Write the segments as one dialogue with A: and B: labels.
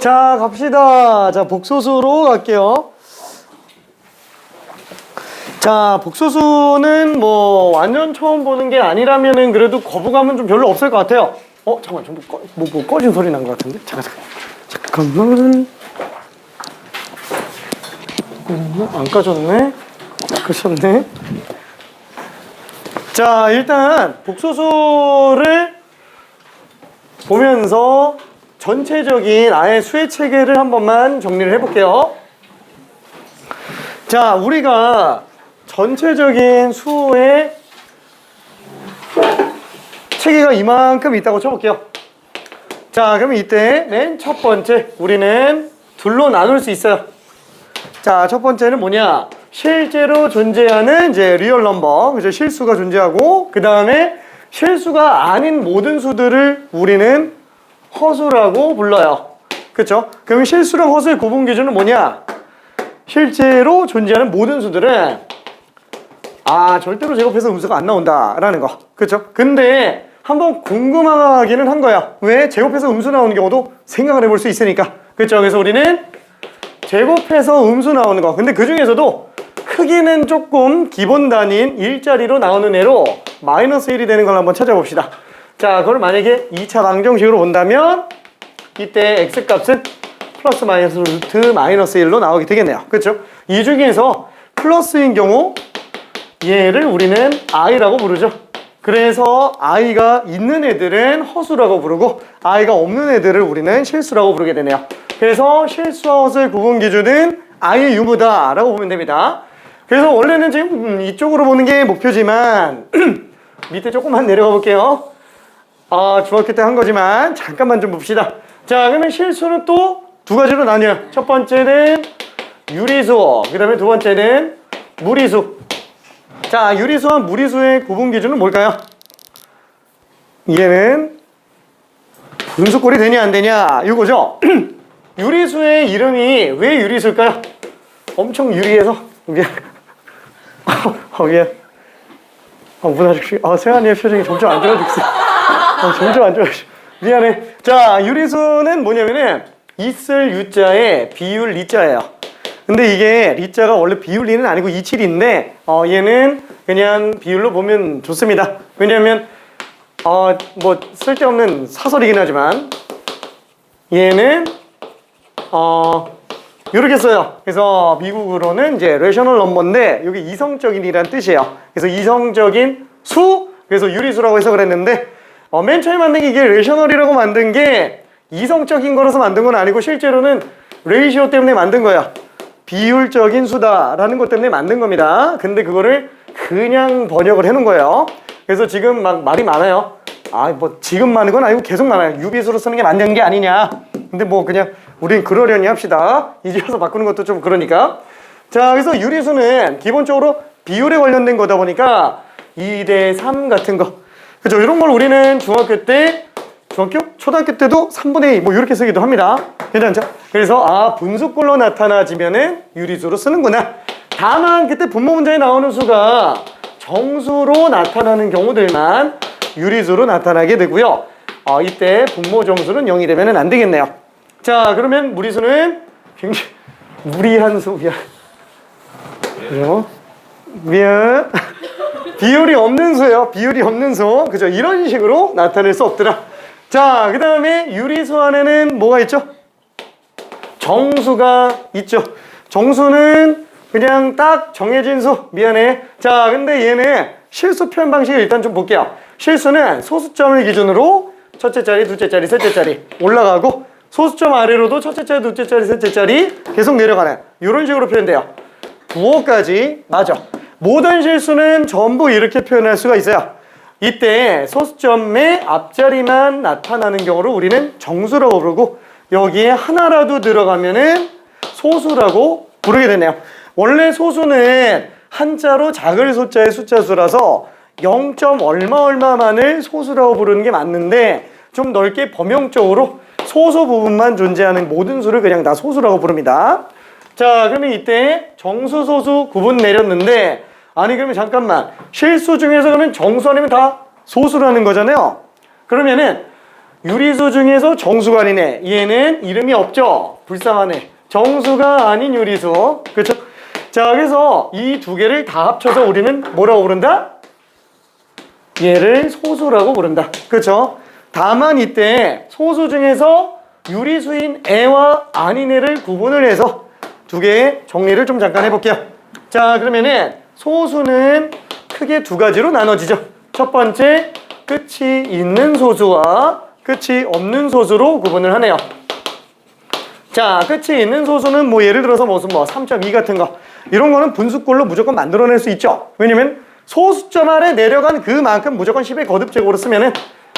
A: 자, 갑시다. 자, 복소수로 갈게요. 자, 복소수는 뭐 완전 처음 보는 게 아니라면은 그래도 거부감은 좀 별로 없을 것 같아요. 잠깐만, 좀 뭐 꺼진 소리 난 것 같은데? 잠깐만. 안 꺼졌네? 꺼졌네? 자, 일단 복소수를 보면서 전체적인 아예 수의 체계를 한 번만 정리를 해볼게요. 자, 우리가 전체적인 수의 체계가 이만큼 있다고 쳐볼게요. 자, 그러면 이때 맨 첫 번째 우리는 둘로 나눌 수 있어요. 자, 첫 번째는 뭐냐? 실제로 존재하는 이제 리얼 넘버, 그죠? 실수가 존재하고, 그 다음에 실수가 아닌 모든 수들을 우리는 허수라고 불러요. 그쵸? 그럼 실수랑 허수의 구분 기준은 뭐냐? 실제로 존재하는 모든 수들은 절대로 제곱해서 음수가 안 나온다라는 거. 그쵸? 근데 한번 궁금하기는 한 거야. 왜? 제곱해서 음수 나오는 경우도 생각을 해볼 수 있으니까. 그쵸? 그래서 우리는 제곱해서 음수 나오는 거. 근데 그 중에서도 크기는 조금 기본 단위인 일자리로 나오는 애로 마이너스 1이 되는 걸 한번 찾아봅시다. 자, 그걸 만약에 2차 방정식으로 본다면 이때 x값은 플러스 마이너스 루트 마이너스 1로 나오게 되겠네요. 그렇죠? 이 중에서 플러스인 경우 얘를 우리는 i라고 부르죠. 그래서 i가 있는 애들은 허수라고 부르고 i가 없는 애들을 우리는 실수라고 부르게 되네요. 그래서 실수와 허수의 구분 기준은 i의 유무다 라고 보면 됩니다. 그래서 원래는 지금 이쪽으로 보는 게 목표지만 밑에 조금만 내려가 볼게요. 중학교 때 한 거지만 잠깐만 좀 봅시다. 자, 그러면 실수는 또 두 가지로 나뉘어요. 첫 번째는 유리수, 그 다음에 두 번째는 무리수. 자, 유리수와 무리수의 구분 기준은 뭘까요? 얘는 분수꼴이 되냐 안 되냐 이거죠. 유리수의 이름이 왜 유리수일까요? 엄청 유리해서 미안. 미안. 문화적시 세환이의 표정이 점점 안 좋아지고 있어. 점점 안 좋아지고. 미안해. 자, 유리수는 뭐냐면은 있을 유자에 비율 리자예요. 근데 이게 리자가 원래 비율 리는 아니고 27인데 얘는 그냥 비율로 보면 좋습니다. 왜냐면 뭐 쓸데없는 사설이긴 하지만 얘는 이렇게 써요. 그래서 미국으로는 이제 레셔널 넘버인데 여기 이성적인이란 뜻이에요. 그래서 이성적인 수, 그래서 유리수라고 해석을 했는데 맨 처음에 만든 게 이게 레셔널이라고 만든 게 이성적인 거라서 만든 건 아니고 실제로는 레이시오 때문에 만든 거야. 비율적인 수다라는 것 때문에 만든 겁니다. 근데 그거를 그냥 번역을 해놓은 거예요. 그래서 지금 막 말이 많아요. 뭐 지금 많은 건 아니고 계속 많아요. 유비수로 쓰는 게 맞는 게 아니냐. 근데 뭐 그냥 우린 그러려니 합시다. 이제 와서 바꾸는 것도 좀 그러니까. 자, 그래서 유리수는 기본적으로 비율에 관련된 거다 보니까 2대3 같은 거. 그죠? 이런 걸 우리는 중학교 때, 초등학교 때도 3분의 2 뭐 이렇게 쓰기도 합니다. 괜찮죠? 그래서 분수꼴로 나타나지면은 유리수로 쓰는구나. 다만 그때 분모 문제에 나오는 수가 정수로 나타나는 경우들만 유리수로 나타나게 되고요. 이때 분모 정수는 0이 되면 안 되겠네요. 자, 그러면 무리수는 굉장히 무리한 수. 그죠? 미안. 비율이 없는 수예요. 비율이 없는 수. 그죠? 이런 식으로 나타낼 수 없더라. 자, 그 다음에 유리수 안에는 뭐가 있죠? 정수가 있죠. 정수는 그냥 딱 정해진 수. 미안해. 자, 근데 얘는 실수 표현 방식을 일단 좀 볼게요. 실수는 소수점을 기준으로 첫째 자리, 둘째 자리, 셋째 자리 올라가고 소수점 아래로도 첫째 자리, 둘째 자리, 셋째 자리 계속 내려가는 이런 식으로 표현돼요. 부호까지 맞아. 모든 실수는 전부 이렇게 표현할 수가 있어요. 이때 소수점의 앞자리만 나타나는 경우를 우리는 정수라고 부르고 여기에 하나라도 들어가면은 소수라고 부르게 되네요. 원래 소수는 한자로 작을 소자의 숫자수라서 0. 얼마만을 소수라고 부르는 게 맞는데 좀 넓게 범용적으로 소수 부분만 존재하는 모든 수를 그냥 다 소수라고 부릅니다. 자, 그러면 이때 정수, 소수 구분 내렸는데 그러면 잠깐만 실수 중에서 그러면 정수 아니면 다 소수라는 거잖아요. 그러면은 유리수 중에서 정수가 아니네. 얘는 이름이 없죠. 불쌍하네. 정수가 아닌 유리수. 그렇죠? 자, 그래서 이 두 개를 다 합쳐서 우리는 뭐라고 부른다? 얘를 소수라고 부른다. 그렇죠? 다만 이때 소수 중에서 유리수인 애와 아닌 애를 구분을 해서 두 개의 정리를 좀 잠깐 해볼게요. 자, 그러면은 소수는 크게 두 가지로 나눠지죠. 첫 번째, 끝이 있는 소수와 끝이 없는 소수로 구분을 하네요. 자, 끝이 있는 소수는 뭐 예를 들어서 무슨 3.2 같은 거 이런 거는 분수꼴로 무조건 만들어낼 수 있죠. 왜냐면 소수점 아래 내려간 그만큼 무조건 10의 거듭제곱으로 쓰면은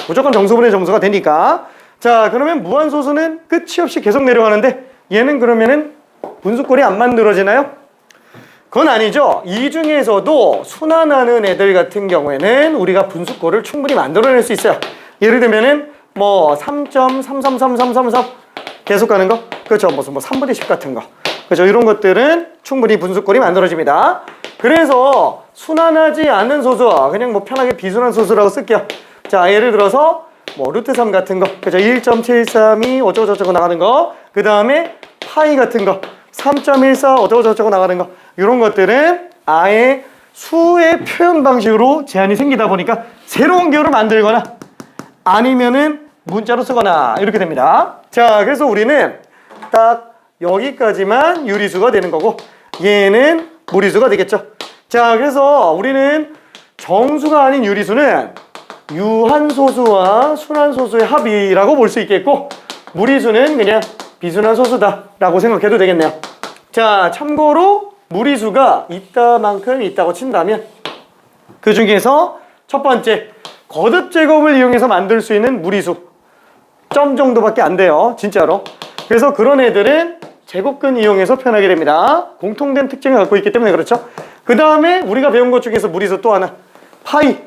A: 무조건 정수분의 정수가 되니까. 자, 그러면 무한소수는 끝이 없이 계속 내려가는데 얘는 그러면은 분수꼴이 안 만들어지나요? 그건 아니죠. 이 중에서도 순환하는 애들 같은 경우에는 우리가 분수꼴을 충분히 만들어낼 수 있어요. 예를 들면은 3.3333333 계속 가는 거? 그렇죠. 무슨 3분의 10 같은 거. 그렇죠. 이런 것들은 충분히 분수꼴이 만들어집니다. 그래서 순환하지 않는 소수, 그냥 편하게 비순환 소수라고 쓸게요. 자, 예를 들어서 루트 3 같은 거. 그렇죠. 1.732 어쩌고저쩌고 나가는 거. 그 다음에 파이 같은 거. 3.14 어쩌고저쩌고 나가는 거. 이런 것들은 아예 수의 표현 방식으로 제한이 생기다 보니까 새로운 기호를 만들거나 아니면은 문자로 쓰거나 이렇게 됩니다. 자, 그래서 우리는 딱 여기까지만 유리수가 되는 거고 얘는 무리수가 되겠죠. 자, 그래서 우리는 정수가 아닌 유리수는 유한소수와 순환소수의 합이라고 볼 수 있겠고 무리수는 그냥 비순환 소수다 라고 생각해도 되겠네요. 자, 참고로 무리수가 있다만큼 있다고 친다면 그 중에서 첫 번째 거듭제곱을 이용해서 만들 수 있는 무리수 점 정도밖에 안 돼요. 진짜로. 그래서 그런 애들은 제곱근 이용해서 표현하게 됩니다. 공통된 특징을 갖고 있기 때문에 그렇죠. 그 다음에 우리가 배운 것 중에서 무리수 또 하나 파이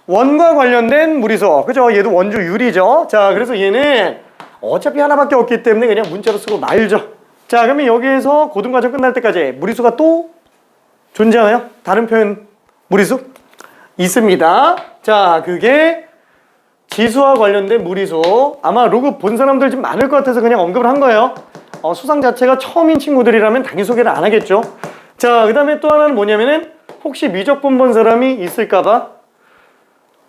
A: 원과 관련된 무리수. 그죠? 얘도 원주 유리죠. 자, 그래서 얘는 어차피 하나밖에 없기 때문에 그냥 문자로 쓰고 말죠. 자, 그러면 여기에서 고등과정 끝날 때까지 무리수가 또 존재하나요? 다른 표현 무리수? 있습니다. 자, 그게 지수와 관련된 무리수. 아마 로그 본 사람들 좀 많을 것 같아서 그냥 언급을 한 거예요. 수상 자체가 처음인 친구들이라면 당연히 소개를 안 하겠죠. 자, 그 다음에 또 하나는 뭐냐면은 혹시 미적분 본 사람이 있을까봐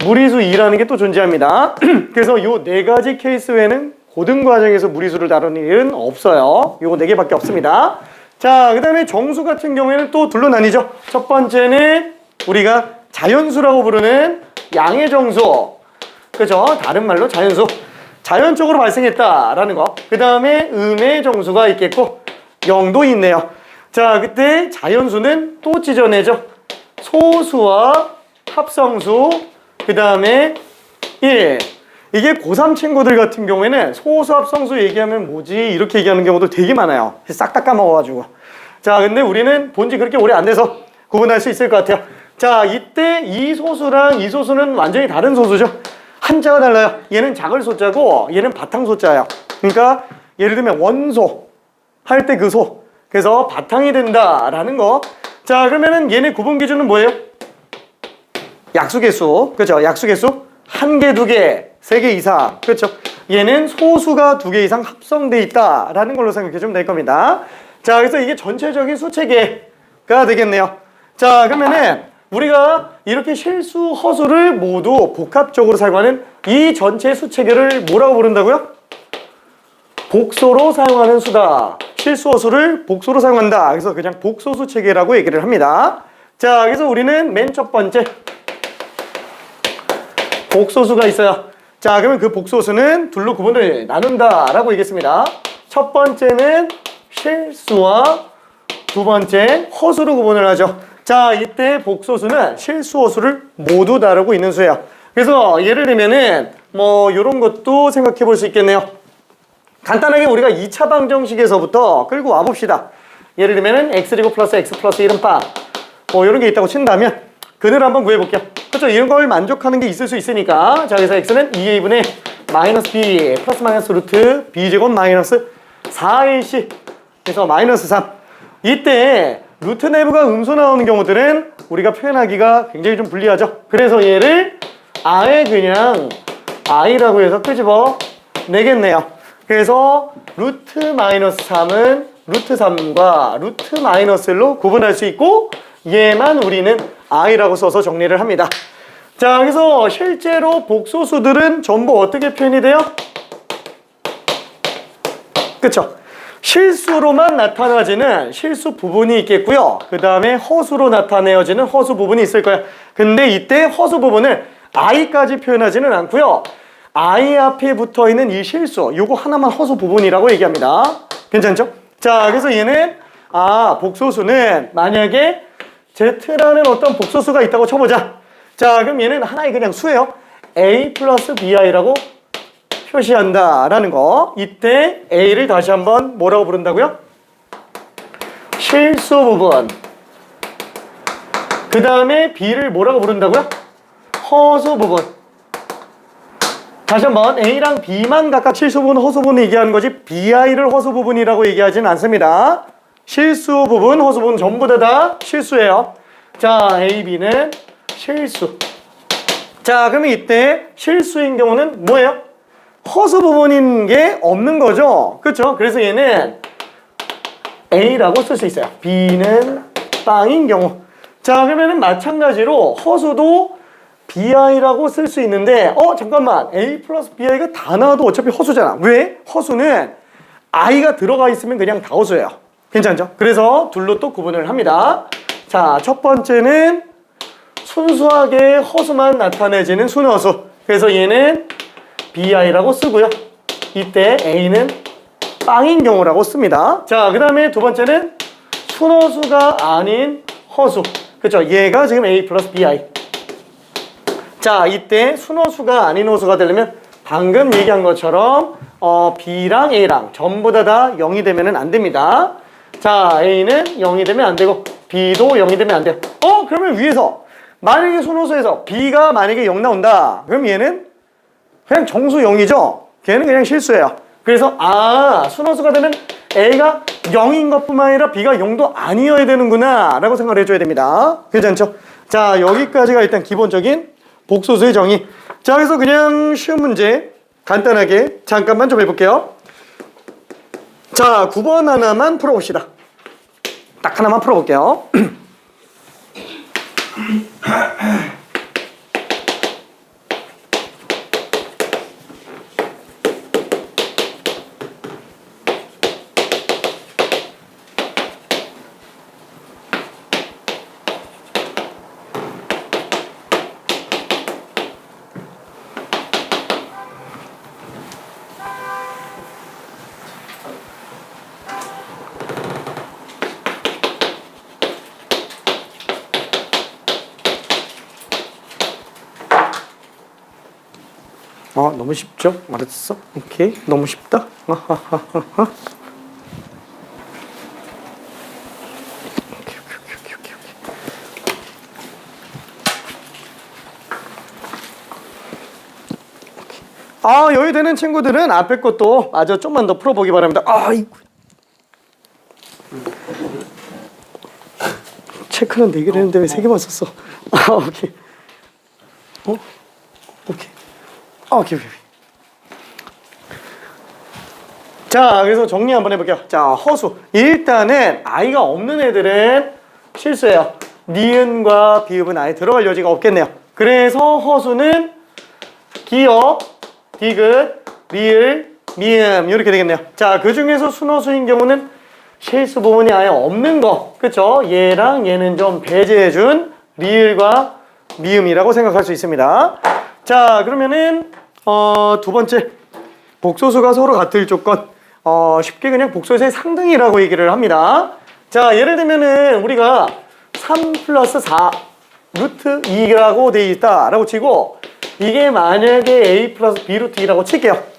A: 무리수 2라는 게 또 존재합니다. 그래서 요 네 가지 케이스 외에는 고등과정에서 무리수를 다루는 일은 없어요. 요거 네 개밖에 없습니다. 자, 그 다음에 정수 같은 경우에는 또 둘로 나뉘죠. 첫 번째는 우리가 자연수라고 부르는 양의 정수. 그죠? 다른 말로 자연수. 자연적으로 발생했다라는 거. 그 다음에 음의 정수가 있겠고 0도 있네요. 자, 그때 자연수는 또 찢어내죠. 소수와 합성수, 그 다음에 1. 이게 고3 친구들 같은 경우에는 소수 합성수 얘기하면 뭐지? 이렇게 얘기하는 경우도 되게 많아요. 싹 다 까먹어가지고. 자, 근데 우리는 본지 그렇게 오래 안 돼서 구분할 수 있을 것 같아요. 자, 이때 이 소수랑 이 소수는 완전히 다른 소수죠. 한자가 달라요. 얘는 작을 소자고 얘는 바탕 소자예요. 그러니까 예를 들면 원소 할 때 그 소. 그래서 바탕이 된다라는 거. 자, 그러면은 얘네 구분 기준은 뭐예요? 약수개수. 그렇죠? 약수개수. 한 개, 두 개, 세 개 이상. 그렇죠? 얘는 소수가 두 개 이상 합성돼 있다라는 걸로 생각해 주면 될 겁니다. 자, 그래서 이게 전체적인 수체계가 되겠네요. 자, 그러면은 우리가 이렇게 실수, 허수를 모두 복합적으로 사용하는 이 전체 수체계를 뭐라고 부른다고요? 복소로 사용하는 수다. 실수, 허수를 복소로 사용한다. 그래서 그냥 복소수 체계라고 얘기를 합니다. 자, 그래서 우리는 맨 첫 번째 복소수가 있어요. 자, 그러면 그 복소수는 둘로 구분을 나눈다라고 얘기했습니다. 첫 번째는 실수와 두 번째 허수로 구분을 하죠. 자, 이때 복소수는 실수, 허수를 모두 다루고 있는 수예요. 그래서 예를 들면은 이런 것도 생각해 볼 수 있겠네요. 간단하게 우리가 2차 방정식에서부터 끌고 와봅시다. 예를 들면은 x제곱 플러스 x 플러스 1은 빵. 이런 게 있다고 친다면 그대로 한번 구해볼게요. 그렇죠? 이런 걸 만족하는 게 있을 수 있으니까. 자, 그래서 x는 2a분의 마이너스 b 플러스 마이너스 루트 b제곱 마이너스 4ac. 그래서 마이너스 3. 이때 루트 내부가 음수 나오는 경우들은 우리가 표현하기가 굉장히 좀 불리하죠. 그래서 얘를 아예 그냥 i라고 해서 끄집어 내겠네요. 그래서 루트 마이너스 3은 루트 3과 루트 마이너스 1로 구분할 수 있고 얘만 우리는 i라고 써서 정리를 합니다. 자, 그래서 실제로 복소수들은 전부 어떻게 표현이 돼요? 그쵸? 실수로만 나타나지는 실수 부분이 있겠고요. 그 다음에 허수로 나타내어지는 허수 부분이 있을 거예요. 근데 이때 허수 부분을 i까지 표현하지는 않고요. i 앞에 붙어있는 이 실수, 요거 하나만 허수 부분이라고 얘기합니다. 괜찮죠? 자, 그래서 얘는 복소수는 만약에 z라는 어떤 복소수가 있다고 쳐보자. 자, 그럼 얘는 하나의 그냥 수예요. a 플러스 bi라고 표시한다라는 거. 이때 a를 다시 한번 뭐라고 부른다고요? 실수 부분. 그 다음에 b를 뭐라고 부른다고요? 허수 부분. 다시 한번 a랑 b만 각각 실수 부분, 허수 부분 얘기하는 거지 bi를 허수 부분이라고 얘기하지는 않습니다. 실수 부분, 허수 부분 전부 다 실수예요. 자, a, b는 실수. 자, 그러면 이때 실수인 경우는 뭐예요? 허수 부분인 게 없는 거죠. 그렇죠? 그래서 얘는 a라고 쓸 수 있어요. b는 빵인 경우. 자, 그러면은 마찬가지로 허수도 bi라고 쓸 수 있는데 잠깐만, a 플러스 bi가 다 나와도 어차피 허수잖아. 왜? 허수는 i가 들어가 있으면 그냥 다 허수예요. 괜찮죠? 그래서 둘로 또 구분을 합니다. 자, 첫 번째는 순수하게 허수만 나타내지는 순허수. 그래서 얘는 bi라고 쓰고요. 이때 a는 빵인 경우라고 씁니다. 자, 그 다음에 두 번째는 순허수가 아닌 허수. 그렇죠? 얘가 지금 a 플러스 bi. 자, 이때 순허수가 아닌 허수가 되려면 방금 얘기한 것처럼 b랑 a랑 전부 다 0이 되면 안 됩니다. 자, a는 0이 되면 안 되고 b도 0이 되면 안 돼요. 그러면 위에서 만약에 순허수에서 b가 만약에 0 나온다. 그럼 얘는 그냥 정수 0이죠? 걔는 그냥 실수예요. 그래서 순허수가 되면 a가 0인 것뿐만 아니라 b가 0도 아니어야 되는구나 라고 생각을 해줘야 됩니다. 괜찮죠? 자, 여기까지가 일단 기본적인 복소수의 정의. 자, 그래서 그냥 쉬운 문제 간단하게 잠깐만 좀 해볼게요. 자, 9번 하나만 풀어봅시다. 딱 하나만 풀어볼게요. 너무 쉽죠? 알았어? 오케이. 너무 쉽다. 여유 되는 친구들은 앞에 것도 아주 좀만 더 풀어보기 바랍니다. 아이고. 체크는 4개를 했는데 왜 3개만 썼어? 오케이. 오케이. 오케이. 자, 그래서 정리 한번 해볼게요. 자, 허수. 일단은 i가 없는 애들은 실수예요. 니은과 비읍은 아예 들어갈 여지가 없겠네요. 그래서 허수는 기역, 디귿, 리을, 미음 이렇게 되겠네요. 자, 그 중에서 순허수인 경우는 실수 부분이 아예 없는 거. 그쵸? 얘랑 얘는 좀 배제해준 리을과 미음이라고 생각할 수 있습니다. 자, 그러면은 두 번째, 복소수가 서로 같을 조건. 쉽게 그냥 복소수의 상등이라고 얘기를 합니다. 자, 예를 들면은 우리가 3 플러스 4 루트 2라고 되어 있다라고 치고 이게 만약에 a 플러스 b 루트 2라고 칠게요.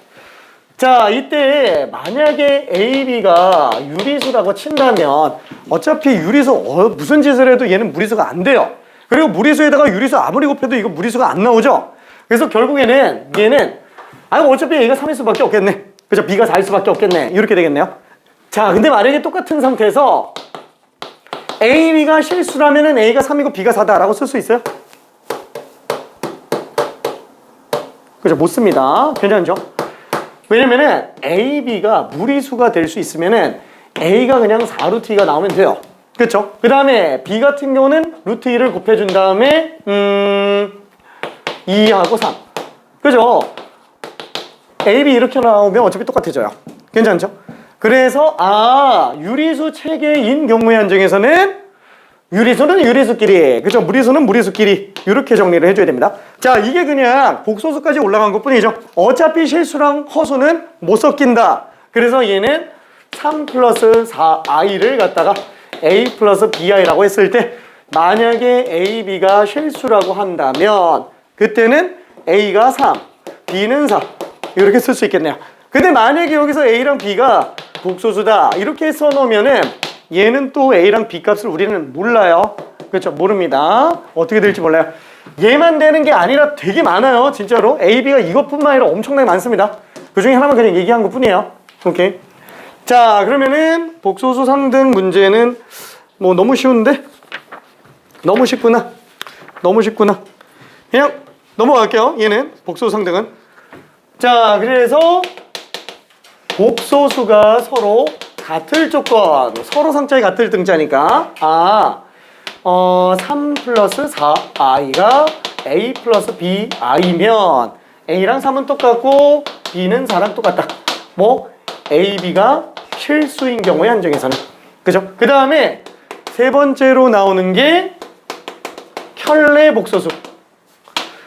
A: 자, 이때 만약에 a, b가 유리수라고 친다면 어차피 유리수 무슨 짓을 해도 얘는 무리수가 안 돼요. 그리고 무리수에다가 유리수 아무리 곱해도 이거 무리수가 안 나오죠. 그래서 결국에는 얘는 어차피 a가 3일 수밖에 없겠네. 그죠? b가 4일 수밖에 없겠네. 이렇게 되겠네요. 자, 근데 만약에 똑같은 상태에서 a, b가 실수라면은 a가 3이고 b가 4다라고 쓸 수 있어요? 그죠? 못 씁니다. 괜찮죠? 왜냐면은 A, B가 무리수가 될 수 있으면은 A가 그냥 4루트 2가 나오면 돼요. 그렇죠? 그 다음에 B 같은 경우는 루트 2를 곱해준 다음에 2하고 3. 그죠? A, B 이렇게 나오면 어차피 똑같아져요. 괜찮죠? 그래서 유리수 체계인 경우의 한정에서는 유리수는 유리수끼리, 그죠? 무리수는 무리수끼리 이렇게 정리를 해줘야 됩니다. 자, 이게 그냥 복소수까지 올라간 것뿐이죠. 어차피 실수랑 허수는 못 섞인다. 그래서 얘는 3 플러스 4i를 갖다가 a 플러스 bi라고 했을 때 만약에 a, b가 실수라고 한다면 그때는 a가 3, b는 4 이렇게 쓸 수 있겠네요. 근데 만약에 여기서 a랑 b가 복소수다 이렇게 써놓으면은 얘는 또 a랑 b 값을 우리는 몰라요. 그렇죠? 모릅니다. 어떻게 될지 몰라요. 얘만 되는 게 아니라 되게 많아요. 진짜로 a, b가 이것뿐만 아니라 엄청나게 많습니다. 그 중에 하나만 그냥 얘기한 것 뿐이에요. 오케이. 자, 그러면은 복소수 상등 문제는 뭐 너무 쉬운데? 너무 쉽구나. 너무 쉽구나. 그냥 넘어갈게요. 얘는 복소수 상등은. 자, 그래서 복소수가 서로 같을 조건, 서로 상자에 같을 등자니까 3 플러스 4i가 a 플러스 bi면 a랑 3은 똑같고 b는 4랑 똑같다. 뭐 a, b가 실수인 경우의 한정에서는. 그죠? 그 다음에 세 번째로 나오는 게 켤레복소수.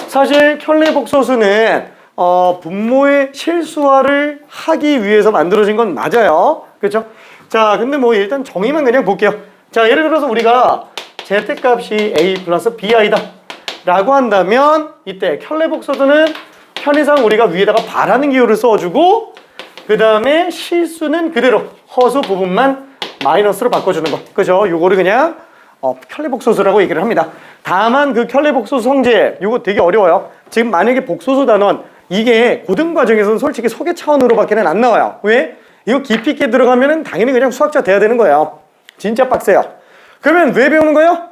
A: 사실 켤레복소수는 분모의 실수화를 하기 위해서 만들어진 건 맞아요. 그렇죠? 자, 근데 뭐 일단 정의만 그냥 볼게요. 자, 예를 들어서 우리가 z값이 a 플러스 bi다 라고 한다면 이때 켤레복소수는 편의상 우리가 위에다가 바라는 기호를 써주고 그 다음에 실수는 그대로 허수 부분만 마이너스로 바꿔주는 거. 그죠? 요거를 그냥 켤레복소수라고 얘기를 합니다. 다만 그 켤레복소수 성질 요거 되게 어려워요. 지금 만약에 복소수 단원 이게 고등과정에서는 솔직히 소개 차원으로밖에는 안 나와요. 왜? 이거 깊이 있게 들어가면은 당연히 그냥 수학자 돼야 되는 거예요. 진짜 빡세요. 그러면 왜 배우는 거예요?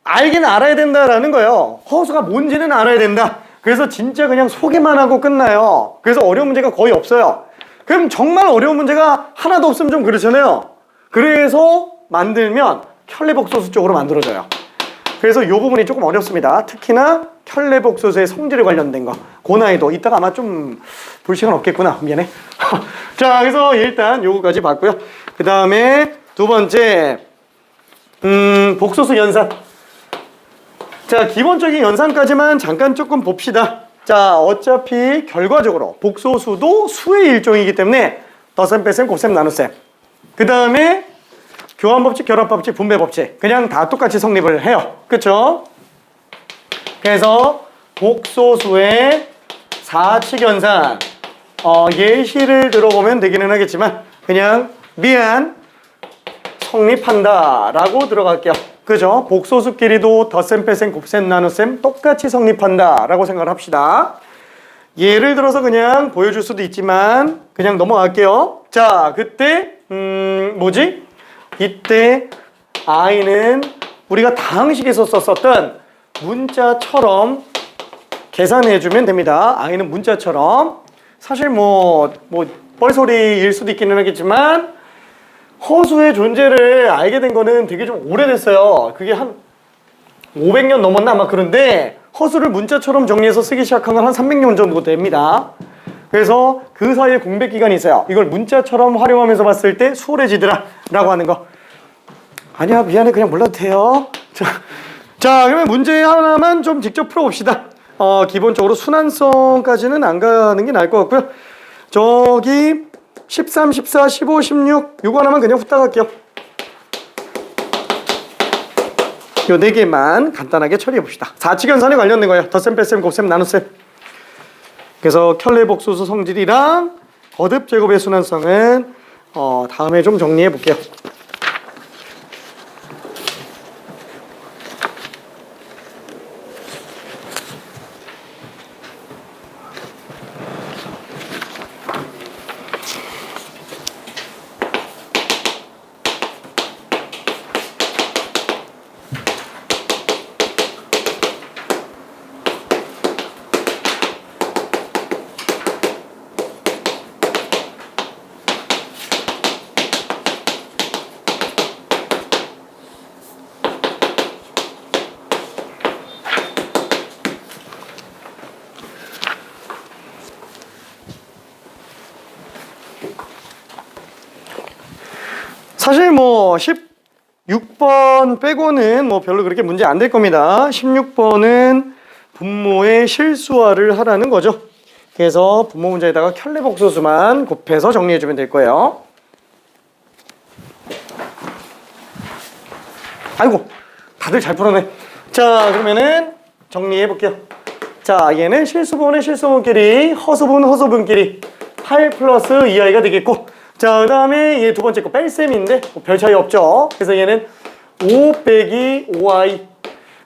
A: 알긴 알아야 된다라는 거예요. 허수가 뭔지는 알아야 된다. 그래서 진짜 그냥 소개만 하고 끝나요. 그래서 어려운 문제가 거의 없어요. 그럼 정말 어려운 문제가 하나도 없으면 좀 그렇잖아요. 그래서 만들면 켤레복소수 쪽으로 만들어져요. 그래서 이 부분이 조금 어렵습니다. 특히나 켤레복소수의 성질에 관련된 거. 그 나이도 이따가 아마 좀 볼 시간 없겠구나. 미안해. 자, 그래서 일단 요거까지 봤고요. 그 다음에 두 번째 복소수 연산. 자, 기본적인 연산까지만 잠깐 조금 봅시다. 자, 어차피 결과적으로 복소수도 수의 일종이기 때문에 덧셈, 뺄셈, 곱셈, 나눗셈. 그 다음에 교환법칙, 결합법칙, 분배법칙 그냥 다 똑같이 성립을 해요. 그쵸? 그래서 복소수의 사칙연산 예시를 들어보면 되기는 하겠지만 그냥 미안 성립한다 라고 들어갈게요. 그죠? 복소수끼리도 덧셈, 뺄셈, 곱셈, 나눗셈 똑같이 성립한다 라고 생각을 합시다. 예를 들어서 그냥 보여줄 수도 있지만 그냥 넘어갈게요. 자, 그때 뭐지? 이때 i는 우리가 다항식에서 썼었던 문자처럼 계산해주면 됩니다. i는 문자처럼. 사실 뭐 뻘소리일 수도 있기는 하겠지만 허수의 존재를 알게 된 거는 되게 좀 오래됐어요. 그게 한 500년 넘었나 아마. 그런데 허수를 문자처럼 정리해서 쓰기 시작한 건 한 300년 정도 됩니다. 그래서 그 사이에 공백 기간이 있어요. 이걸 문자처럼 활용하면서 봤을 때 수월해지더라 라고 하는 거. 아니야, 미안해, 그냥 몰라도 돼요. 자, 그러면 문제 하나만 좀 직접 풀어봅시다. 기본적으로 순환성까지는 안 가는 게 나을 것 같고요. 저기 13, 14, 15, 16 요거 하나만 그냥 후딱 할게요. 요 4개만 간단하게 처리해봅시다. 사칙연산에 관련된 거예요. 덧셈, 뺄셈, 곱셈, 나눗셈. 그래서 켤레복소수 성질이랑 거듭 제곱의 순환성은 다음에 좀 정리해 볼게요. 사실 뭐 16번 빼고는 뭐 별로 그렇게 문제 안 될 겁니다. 16번은 분모의 실수화를 하라는 거죠. 그래서 분모 문제에다가 켤레복소수만 곱해서 정리해주면 될 거예요. 아이고, 다들 잘 풀어내. 자, 그러면은 정리해 볼게요. 자, 얘는 실수분의 실수분끼리, 허수분 허수분끼리 8 플러스 2i가 되겠고, 자, 그 다음에 얘 두 번째 거 뺄셈인데 뭐 별 차이 없죠. 그래서 얘는 5 빼기 5i.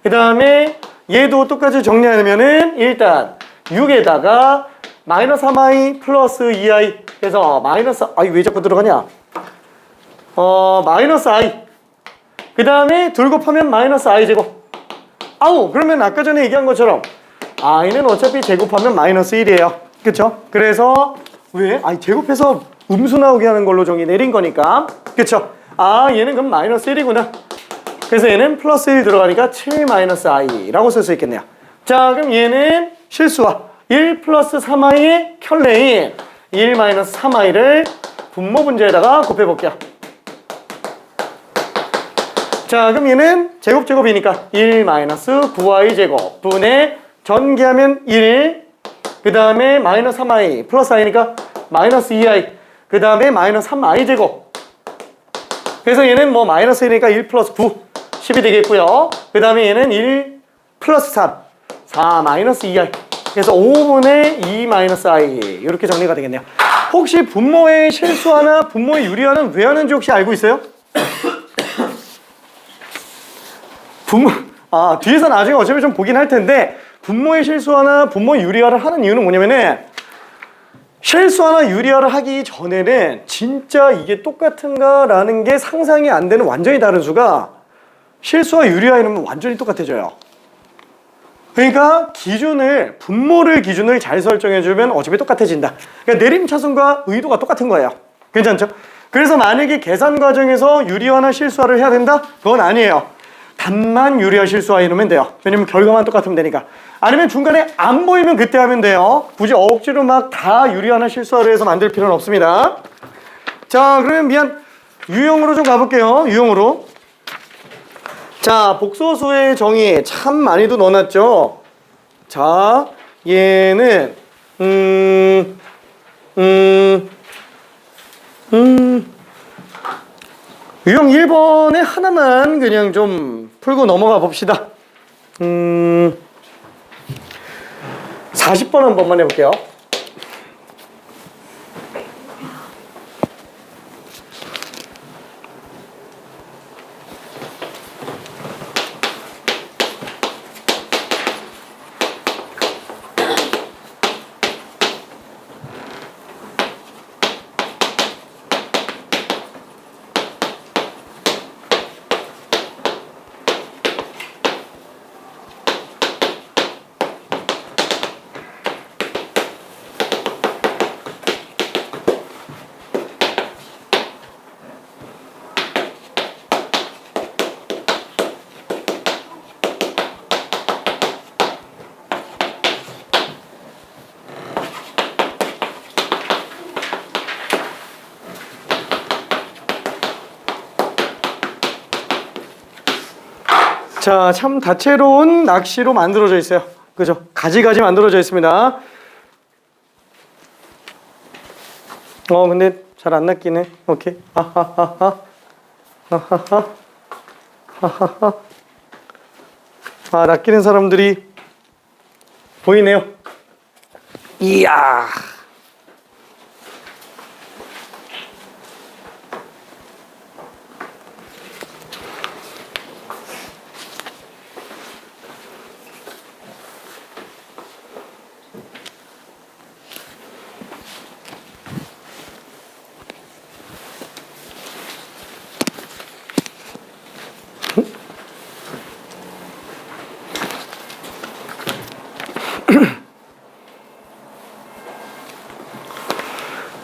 A: 그 다음에 얘도 똑같이 정리하면은 일단 6에다가 마이너스 3i 플러스 2i. 그래서 마이너스, 아이 왜 자꾸 들어가냐? 마이너스 i. 그 다음에 둘 곱하면 마이너스 i 제곱. 아우, 그러면 아까 전에 얘기한 것처럼 i는 어차피 제곱하면 마이너스 1이에요. 그쵸? 그래서 왜? 아니 제곱해서 음수 나오게 하는 걸로 정의 내린 거니까. 그쵸? 아, 얘는 그럼 마이너스 1이구나. 그래서 얘는 플러스 1 들어가니까 7 마이너스 i라고 쓸 수 있겠네요. 자, 그럼 얘는 실수와 1 플러스 3i의 켤레인 1 마이너스 3i를 분모 문제에다가 곱해볼게요. 자, 그럼 얘는 제곱이니까 1 마이너스 9i 제곱 분의 전개하면 1, 그 다음에 마이너스 3i 플러스 i니까 마이너스 2i, 그 다음에 마이너스 3i 제곱. 그래서 얘는 뭐 마이너스 1이니까 1 플러스 9, 10이 되겠고요. 그 다음에 얘는 1 플러스 3, 4 마이너스 2i. 그래서 5분의 2 마이너스 i. 이렇게 정리가 되겠네요. 혹시 분모의 실수화나 분모의 유리화는 왜 하는지 혹시 알고 있어요? 뒤에서 나중에 어차피 좀 보긴 할 텐데, 분모의 실수화나 분모의 유리화를 하는 이유는 뭐냐면은, 실수화나 유리화를 하기 전에는 진짜 이게 똑같은가 라는 게 상상이 안 되는 완전히 다른 수가 실수와 유리화 이러면 완전히 똑같아져요. 그러니까 분모를 기준을 잘 설정해주면 어차피 똑같아진다. 그러니까 내림차순과 의도가 똑같은 거예요. 괜찮죠? 그래서 만약에 계산 과정에서 유리화나 실수화를 해야 된다? 그건 아니에요. 답만 유리화 실수화 이러면 돼요. 왜냐면 결과만 똑같으면 되니까. 아니면 중간에 안 보이면 그때 하면 돼요. 굳이 억지로 막 다 유리화나 실수화를 해서 만들 필요는 없습니다. 자, 그러면 유형으로 좀 가볼게요. 유형으로. 자, 복소수의 정의 참 많이도 넣어놨죠. 자, 얘는 유형 1번에 하나만 그냥 좀 풀고 넘어가 봅시다. 40번 한 번만 해볼게요. 자, 참 다채로운 낚시로 만들어져 있어요. 그죠? 가지가지 만들어져 있습니다. 근데 잘 안 낚이네. 오케이. 하하하하. 하하하. 하하하. 아, 낚이는 사람들이 보이네요. 이야.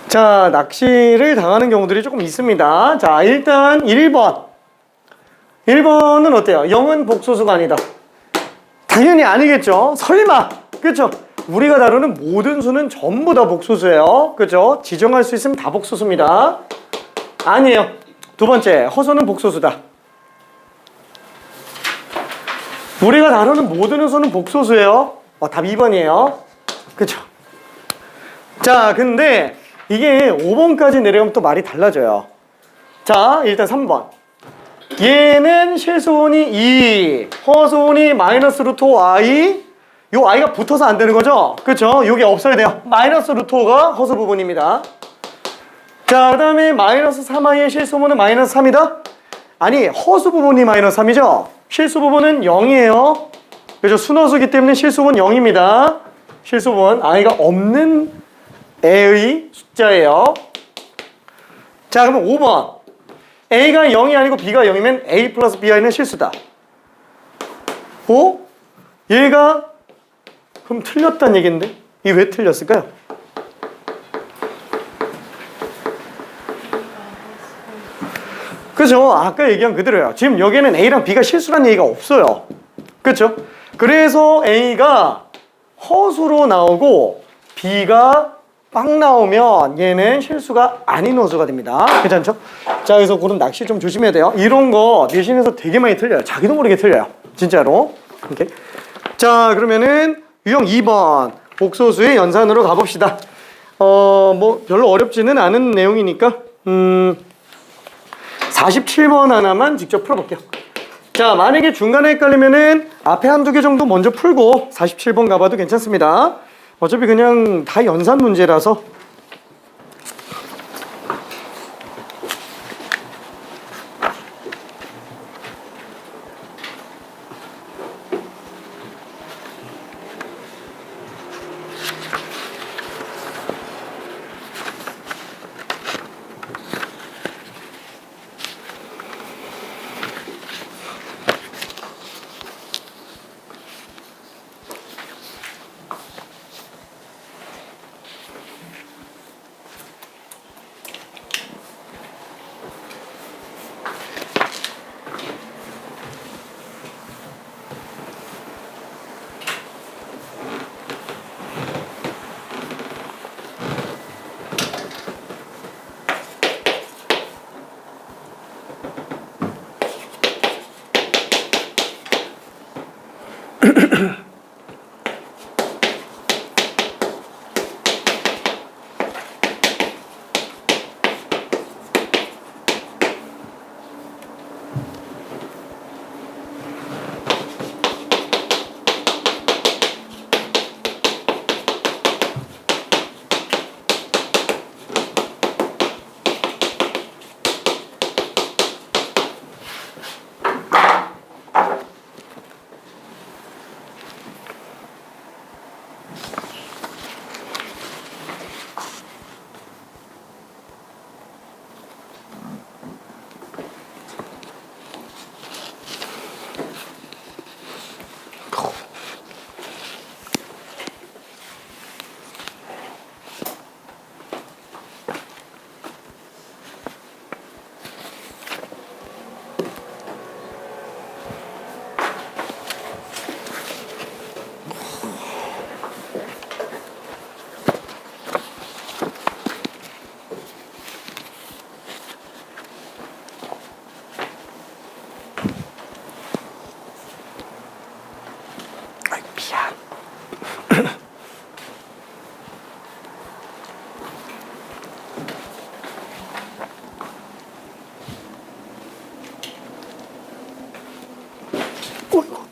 A: 자, 낚시를 당하는 경우들이 조금 있습니다. 자, 일단 1번. 1번은 어때요? 0은 복소수가 아니다. 당연히 아니겠죠. 설마. 그렇죠? 우리가 다루는 모든 수는 전부 다 복소수예요. 그렇죠? 지정할 수 있으면 다 복소수입니다. 아니에요. 두 번째, 허수는 복소수다. 우리가 다루는 모든 허수는 복소수예요. 답 2번이에요. 그쵸? 자, 근데 이게 5번까지 내려가면 또 말이 달라져요. 자, 일단 3번. 얘는 실수분이 2, 허수분이 마이너스 루트 5i. 요 i가 붙어서 안 되는 거죠? 그쵸? 요게 없어야 돼요. 마이너스 루트 5가 허수 부분입니다. 자, 그 다음에 마이너스 3i의 실수분은 마이너스 3이다? 아니, 허수 부분이 마이너스 3이죠? 실수 부분은 0이에요. 그죠? 순허수기 때문에 실수분 0입니다. 실수분 i가 없는 애의 숫자예요. 자, 그러면 5번. a가 0이 아니고 b가 0이면 a 플러스 bi는 실수다. 오? 얘가 그럼 틀렸다는 얘기인데? 이게 왜 틀렸을까요? 그죠? 아까 얘기한 그대로예요. 지금 여기에는 a랑 b가 실수란 얘기가 없어요. 그렇죠? 그래서 a가 허수로 나오고 b가 빵 나오면 얘는 실수가 아닌 허수가 됩니다. 괜찮죠? 자, 그래서 그런 낚시 좀 조심해야 돼요. 이런 거 내신에서 되게 많이 틀려요. 자기도 모르게 틀려요. 진짜로. 오케이. 자, 그러면은 유형 2번 복소수의 연산으로 가봅시다. 뭐 별로 어렵지는 않은 내용이니까 47번 하나만 직접 풀어볼게요. 자, 만약에 중간에 헷갈리면은 앞에 한두 개 정도 먼저 풀고 47번 가봐도 괜찮습니다. 어차피 그냥 다 연산 문제라서.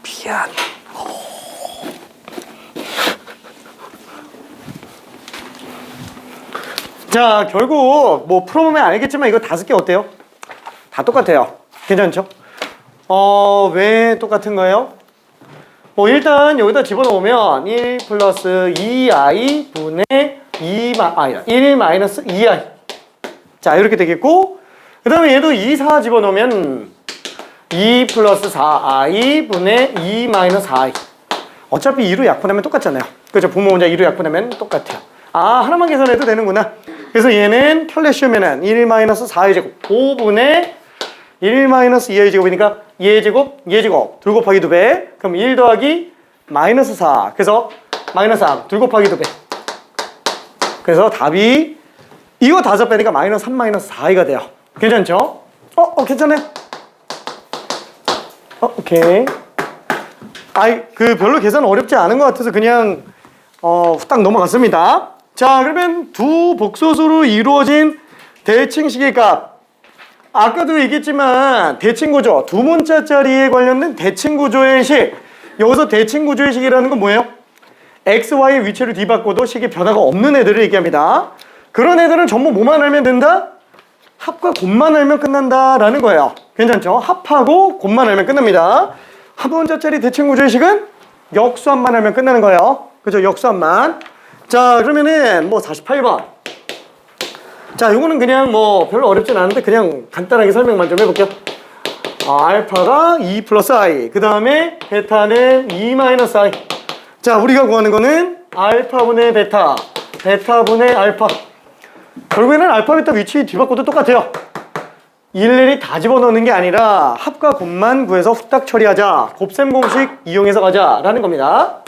A: 미안. 자, 결국 뭐 풀어보면 알겠지만 이거 5개 어때요? 다 똑같아요. 괜찮죠? 왜 똑같은 거예요? 뭐 일단 여기다 집어넣으면 1 플러스 2i 분의 1 마이너스 2i. 자, 이렇게 되겠고, 그 다음에 얘도 2, 4 집어넣으면 2 플러스 4i 분의 2 마이너스 4i. 어차피 2로 약분하면 똑같잖아요. 그죠? 부모 혼자 2로 약분하면 똑같아요. 아, 하나만 계산해도 되는구나. 그래서 얘는 켤레 씌우면은 1 마이너스 4의 제곱 5분의 1 마이너스 2의 제곱이니까 2의 제곱, 2의 제곱 둘 곱하기 2배. 그럼 1 더하기 마이너스 4. 그래서 마이너스 3 둘 곱하기 2배. 그래서 답이 이거 5배니까 마이너스 3 마이너스 4이가 돼요. 괜찮죠? 괜찮아요. 오케이. 별로 계산 어렵지 않은 것 같아서 그냥 후딱 넘어갔습니다. 자, 그러면 두 복소수로 이루어진 대칭식의 값. 아까도 얘기했지만 대칭구조, 두 문자짜리에 관련된 대칭구조의 식. 여기서 대칭구조의 식이라는 건 뭐예요? x, y 위치를 뒤바꿔도 식의 변화가 없는 애들을 얘기합니다. 그런 애들은 전부 뭐만 알면 된다? 합과 곱만 알면 끝난다라는 거예요. 괜찮죠? 합하고 곱만 알면 끝납니다. 한 문자짜리 대칭구조의 식은 역수합만 알면 끝나는 거예요. 그죠? 역수합만. 자, 그러면은 48번. 자, 요거는 그냥 별로 어렵진 않은데 그냥 간단하게 설명만 좀 해볼게요. 알파가 2 플러스 i. 그 다음에 베타는 2 마이너스 i. 자, 우리가 구하는 거는 알파분의 베타, 베타분의 알파. 결국에는 알파, 베타 위치 뒤바꿔도 똑같아요. 일일이 다 집어넣는 게 아니라 합과 곱만 구해서 후딱 처리하자. 곱셈 공식 이용해서 가자 라는 겁니다.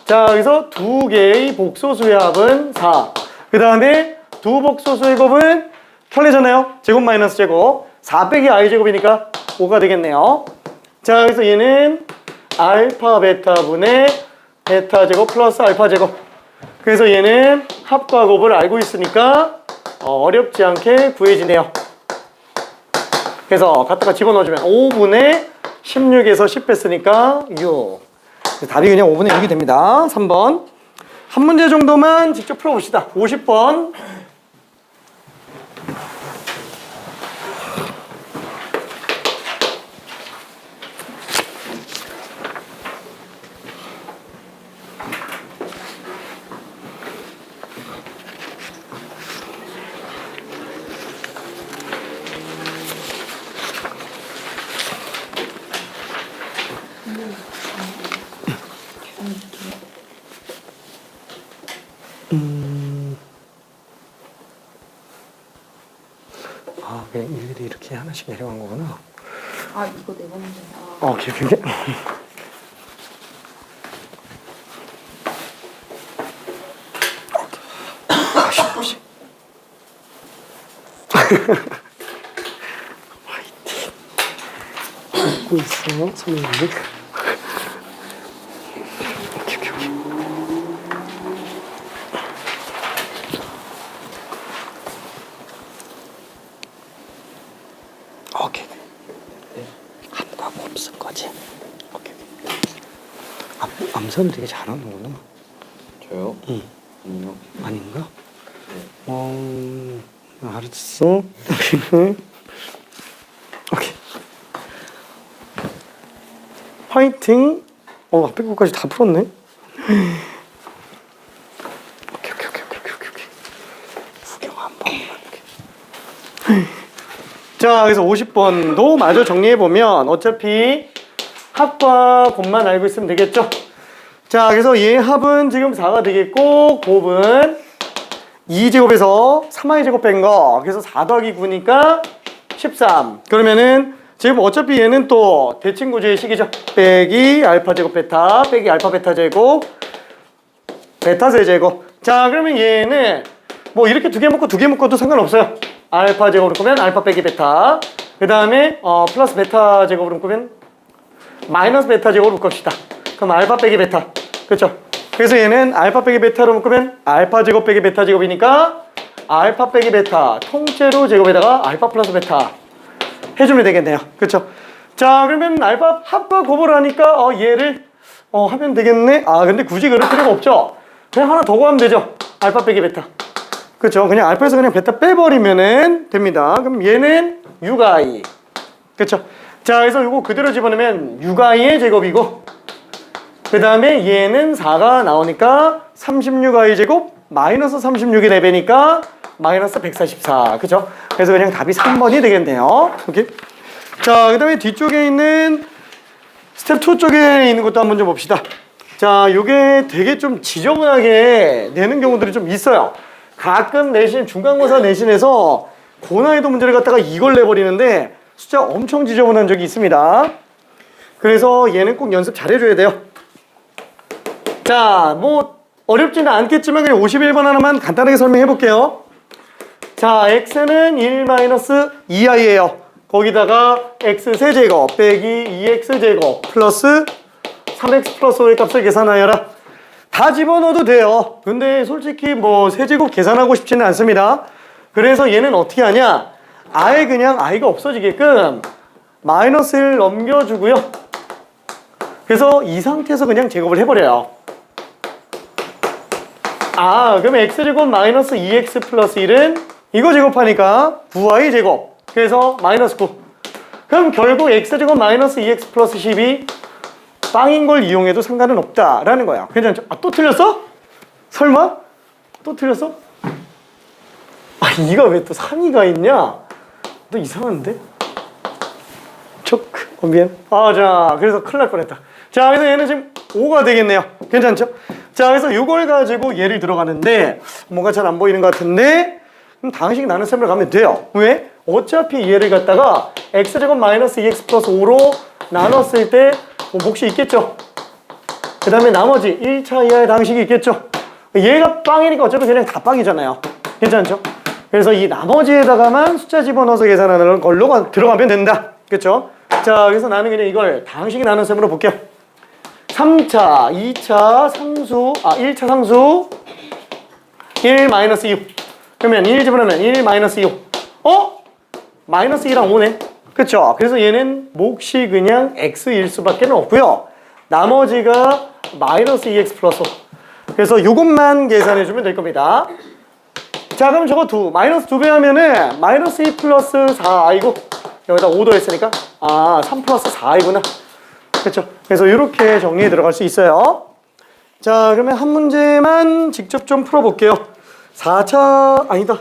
A: 자, 여기서 두 개의 복소수의 합은 4. 그 다음에 두 복소수의 곱은 편리잖아요. 제곱 마이너스 제곱. 4 빼기 i 제곱이니까 5가 되겠네요. 자, 그래서 얘는 알파 베타분의 베타 제곱 플러스 알파 제곱. 그래서 얘는 합과 곱을 알고 있으니까 어렵지 않게 구해지네요. 그래서 갖다가 집어넣어주면 5분의 16에서 10 뺐으니까 6. 답이 그냥 5분의 6이 됩니다. 3번. 한 문제 정도만 직접 풀어봅시다. 50번. 그냥 일일이 이렇게 하나씩 내려간 거구나.
B: 이거 네 번째야.
A: 오케이. 아쉽지. 화이팅. 웃고 있어, 선생님. 오케이. 합과 곱 쓴 거지? 오케이. 암산을 되게 잘하는구나.
C: 저요?
A: 응.
C: 아니요.
A: 아닌가?
C: 네.
A: 알았어. 오케이. 화이팅. 앞에 거까지 다 풀었네. 오케이. 구경 한 번만. 자, 그래서 50번도 마저 정리해보면 어차피 합과 곱만 알고 있으면 되겠죠? 자, 그래서 얘 합은 지금 4가 되겠고 곱은 2제곱에서 3i 제곱 뺀 거. 그래서 4 더하기 9니까 13. 그러면은 지금 어차피 얘는 또 대칭구조의 식이죠. 빼기 알파 제곱 베타 빼기 알파 베타 제곱 베타 세제곱. 자, 그러면 얘는 이렇게 두 개 묶어도 상관없어요. 알파 제곱으로 꾸면 알파 빼기 베타. 그 다음에 플러스 베타 제곱으로 꾸면 마이너스 베타 제곱으로 묶읍시다. 그럼 알파 빼기 베타. 그렇죠? 그래서 얘는 알파 빼기 베타로 묶으면 알파 제곱 빼기 베타 제곱이니까 알파 빼기 베타 통째로 제곱에다가 알파 플러스 베타 해주면 되겠네요. 그렇죠? 자, 그러면 알파 합과 곱을 하니까 얘를 하면 되겠네. 근데 굳이 그럴 필요가 없죠. 그냥 하나 더 구하면 되죠. 알파 빼기 베타. 그렇죠? 그냥 알파에서 그냥 베타 빼버리면은 됩니다. 그럼 얘는 6i. 그렇죠? 자, 그래서 이거 그대로 집어넣으면 6i의 제곱이고, 그 다음에 얘는 4가 나오니까 36i 제곱 마이너스 36이 4배니까 마이너스 144. 그렇죠? 그래서 그냥 답이 3번이 되겠네요. 오케이? 자, 그 다음에 뒤쪽에 있는 스텝 2 쪽에 있는 것도 한번 좀 봅시다. 자, 요게 되게 좀 지저분하게 내는 경우들이 좀 있어요. 가끔 내신, 중간고사 내신에서 고난이도 문제를 갖다가 이걸 내버리는데 숫자 엄청 지저분한 적이 있습니다. 그래서 얘는 꼭 연습 잘 해줘야 돼요. 자, 어렵지는 않겠지만 그냥 51번 하나만 간단하게 설명해 볼게요. 자, x는 1-2i예요. 거기다가 x 세제곱 빼기 2x 제곱 플러스 3x 플러스 5의 값을 계산하여라. 다 집어넣어도 돼요. 근데 솔직히 뭐 세제곱 계산하고 싶지는 않습니다. 그래서 얘는 어떻게 하냐, 아예 그냥 i가 없어지게끔 마이너스 1 넘겨주고요. 그래서 이 상태에서 그냥 제곱을 해버려요. 그럼 x제곱 마이너스 2x 플러스 1은 이거 제곱하니까 9y 제곱. 그래서 마이너스 9. 그럼 결국 x제곱 마이너스 2x 플러스 10이 빵인 걸 이용해도 상관은 없다라는 거야. 괜찮죠? 또 틀렸어? 설마? 또 틀렸어? 이가 왜 또 3이가 있냐? 너 이상한데? 미안. 자, 그래서 큰일 날 뻔했다. 자, 그래서 얘는 지금 5가 되겠네요. 괜찮죠? 자, 그래서 이걸 가지고 얘를 들어가는데 뭔가 잘 안 보이는 것 같은데, 그럼 당식 나눈 셈으로 가면 돼요. 왜? 어차피 얘를 갖다가 x제곱 마이너스 2x 플러스 5로 나눴을 때 몫이 있겠죠. 그 다음에 나머지 1차 이하의 당식이 있겠죠. 얘가 빵이니까 어차피 그냥 다 빵이잖아요. 괜찮죠? 그래서 이 나머지에다가만 숫자 집어넣어서 계산하는 걸로 들어가면 된다. 그렇죠? 자, 그래서 나는 그냥 이걸 당식이 나눈 셈으로 볼게요. 3차, 2차 상수, 1차 상수 1 마이너스 2. 그러면 1 집어넣으면 1 마이너스 2. 마이너스 2랑 5네. 그쵸? 그래서 얘는 몫이 그냥 x일 수밖에 없고요. 나머지가 마이너스 2x 플러스 5. 그래서 이것만 계산해주면 될 겁니다. 자, 그럼 저거 마이너스 2배 하면은 마이너스 2 플러스 4i고 여기다 5 더했으니까 3 플러스 4i구나. 그쵸? 그래서 이렇게 정리해 들어갈 수 있어요. 자, 그러면 한 문제만 직접 좀 풀어볼게요. 4차 아니다.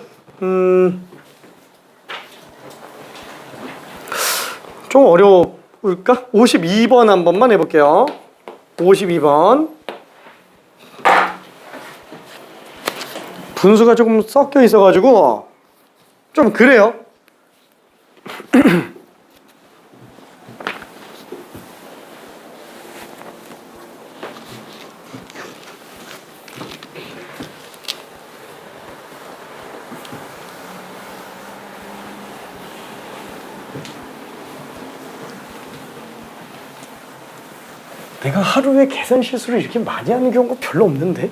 A: 좀 어려울까? 52번 한 번만 해볼게요. 52번. 분수가 조금 섞여 있어가지고 좀 그래요. 내가 하루에 계산 실수를 이렇게 많이 하는 경우가 별로 없는데?